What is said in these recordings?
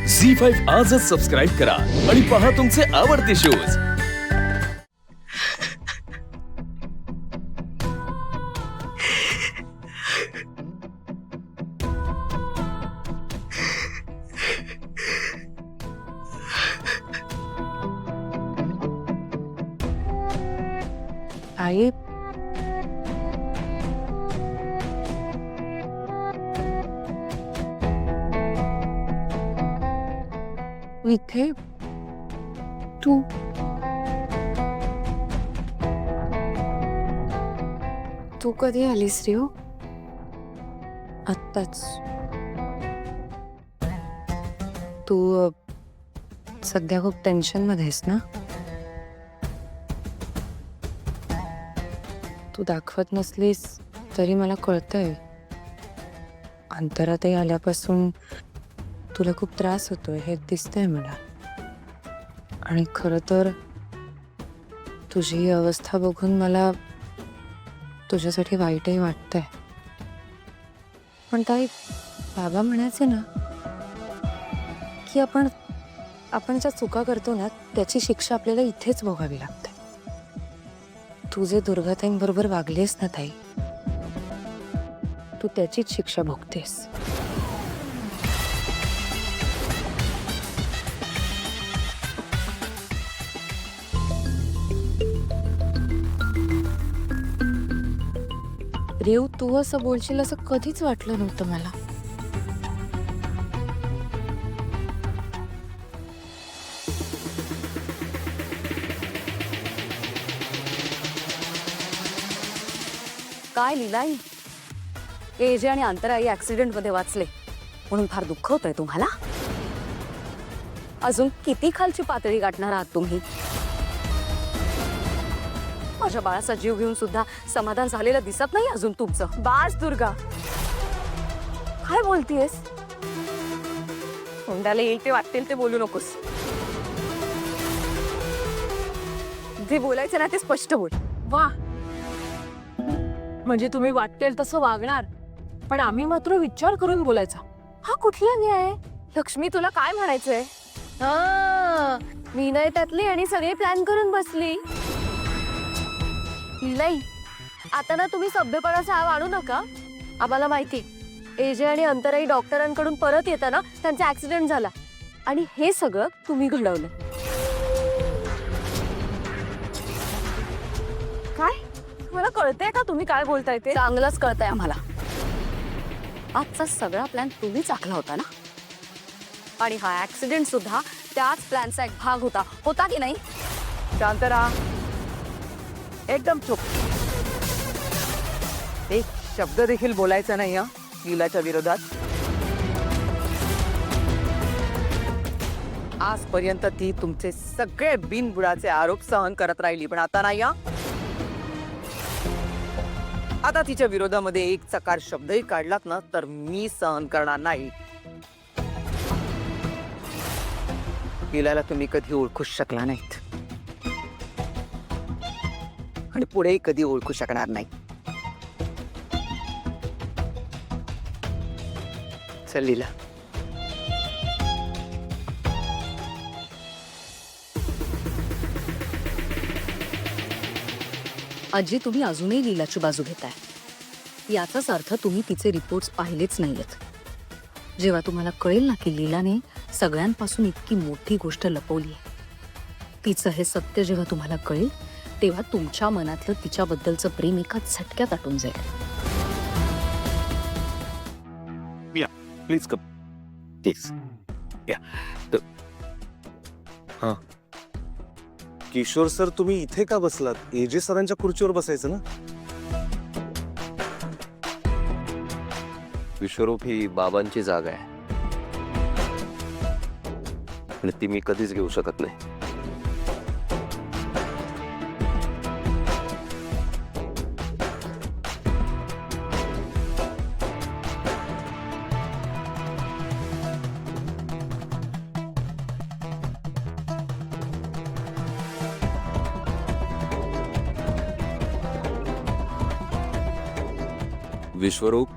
झी5 आजच सबस्क्राईब करा आणि पहा तुमचे आवडते शोज। आई इथे तू तू कधी आलीस रे हो? आत्ताच तू सध्या खूप टेन्शन मध्ये आहेस ना? तू दाखवत नसलीस तरी मला कळतंय। अंतरातही आल्यापासून तुला खूप त्रास होतोय हे दिसतंय मला। आणि खरं तर तुझी ही अवस्था बघून मला तुझ्यासाठी वाईटही वाटतंय। पण ताई, बाबा म्हणायचे ना की आपण ज्या चुका करतो ना त्याची शिक्षा आपल्याला इथेच भोगावी लागते। तू जे दुर्गाताईंबरोबर वागलेस ना ताई, तू त्याचीच शिक्षा भोगतेस। रेव, तू असं बोलशील असं कधीच वाटलं नव्हतं मला। काय लीलाई, एजे आणि अंतराई ऍक्सिडेंट मध्ये वाचले म्हणून फार दुःख होतंय तुम्हाला? अजून किती खालची पातळी गाठणार आहात तुम्ही? माझ्या बाळाचा जीव घेऊन सुद्धा समाधान झालेलं दिसत नाही अजून तुमचं। बास दुर्गा, काय बोलतीयस? तोंडाला येईल ते वाटेल ते बोलू नकोस। जे बोलायचं ना ते स्पष्ट बोल। वा, म्हणजे तुम्ही वाटेल तसं वागणार, पण आम्ही मात्र विचार करून बोलायचा। हा कुठला न्याय? लक्ष्मी, तुला काय म्हणायचंय? मी नाही त्यातली आणि सगळे प्लॅन करून बसली। लीलाई, आता ना तुम्ही सभ्यपणाचा हाव आणू नका। आम्हाला माहिती एजे आणि अंतराई डॉक्टरांकडून परत येताना त्यांचा ऍक्सिडेंट झाला आणि हे सगळं तुम्ही घडवलं। काय मला कळतंय का तुम्ही काय बोलताय ते? चांगलंच कळतंय आम्हाला। आजचा सगळा प्लॅन तुम्हीच आखला होता ना? आणि हा ऍक्सिडेंट सुद्धा त्याच प्लॅनचा एक भाग होता की नाही? शांत राहा, एकदम चुप। एक शब्द देखील बोलायचा नाही हं लीलाच्या विरोधात। आजपर्यंत ती तुमचे सगळे बिनबुडाचे आरोप सहन करत राहिली, पण आता नाही हं। आता तिच्या विरोधामध्ये एक चकार शब्दही काढलात ना तर मी सहन करणार नाही। लीलाला तुम्ही कधी ओळखूच शकला नाहीत आणि पुढेही कधी ओळखू शकणार नाही। चल लीला। आजी, तुम्ही अजूनही लीलाची बाजू घेताय। याचाच अर्थ तुम्ही तिचे रिपोर्ट्स पाहिलेच नाहीयेत। जेव्हा तुम्हाला कळेल ना की लीलाने सगळ्यांपासून इतकी मोठी गोष्ट लपवली आहे, तिचं हे सत्य जेव्हा तुम्हाला कळेल तेव्हा तुमच्या मनातलं तिच्याबद्दलचं प्रेम एका झटक्यात आटून जाईल। प्लीज कम, प्लीज या। हाँ किशोर सर, तुम्ही इथे का बसलात? एजे सरांच्या खुर्चीवर बसायचं ना। विश्वरूप ही बाबांची जागा आहे आणि ती मी कधीच घेऊ शकत नाही। विश्वरूप,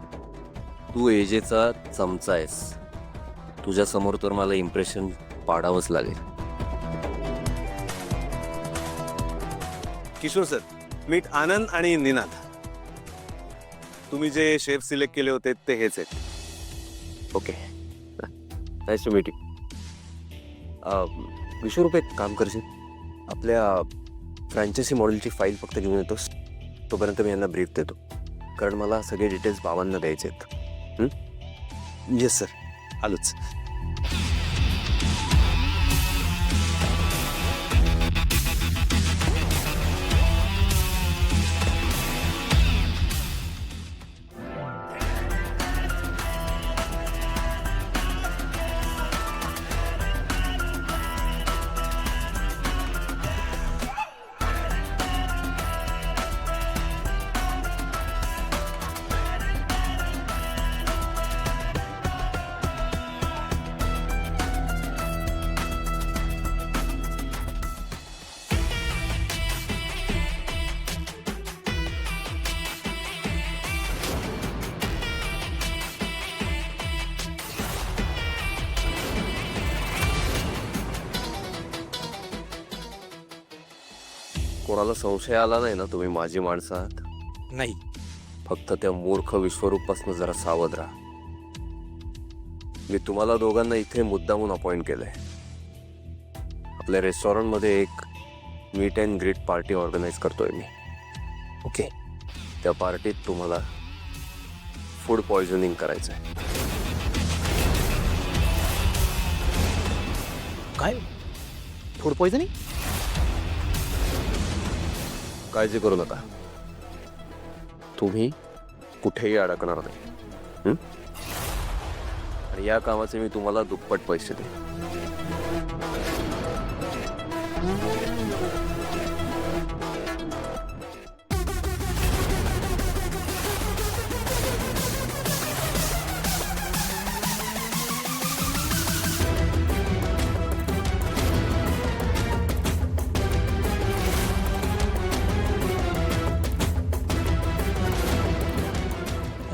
तू एजेचा चमचा आहेस तुझ्या समोर तर मला इम्प्रेशन पाडावंच लागेल. किशोर सर, मीट आनंद आणि निनाद. तुम्ही जे शेफ सिलेक्ट केले होते ते हेच आहेत. Okay, nice to meet you. Vishwaroop, एक काम करशील, आपल्या फ्रँचायसी मॉडेलची फाईल फक्त घेऊन येतोस, तोपर्यंत मी यांना ब्रीफ देतो, कारण मला सगळे डिटेल्स बाबांना द्यायचे आहेत. येस सर, आलोच. कोणाला संशय आला नाही ना तुम्ही माझी माणसं आहात? नाही. फक्त त्या मूर्ख विश्वरूपासून जरा सावध राहा. मी तुम्हाला दोघांना इथे मुद्दामून अपॉइंट केलंय. आपल्या रेस्टॉरंटमध्ये एक meet and greet party organise करतोय मी. ओके, त्या पार्टीत तुम्हाला फूड पॉइझनिंग करायचं आहे. काय? Food poisoning? काळजी करू नका, तुम्ही कुठेही अडकणार नाही. आणि या कामाचे मी तुम्हाला दुप्पट पैसे देईन.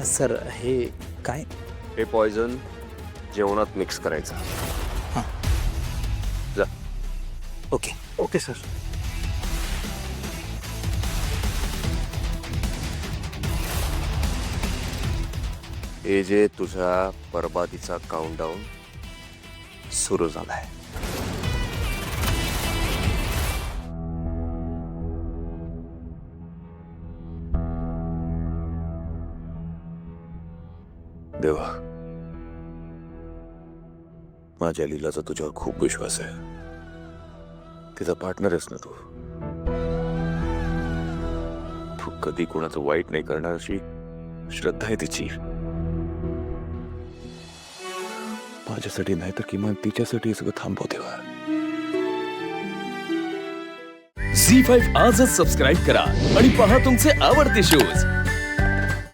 सर, हे काय? हे पॉइझन जेवणात मिक्स करायचं. जा. Okay okay sir. हे जे तुझ्या बरबादीचा काउंटडाऊन सुरू झालाय. देवा, माझ्या लीलाचा तुझ्यावर खूप विश्वास आहे. तिचा पार्टनर आहेस ना तू. तू कधी कोणाचं वाईट नाही करणार अशी श्रद्धा आहे तिची. माझ्यासाठी नाही तर किमान तिच्यासाठी हे सगळं थांबव देवा. झी 5 आजच सबस्क्राईब करा आणि पहा तुमचे आवडते शोज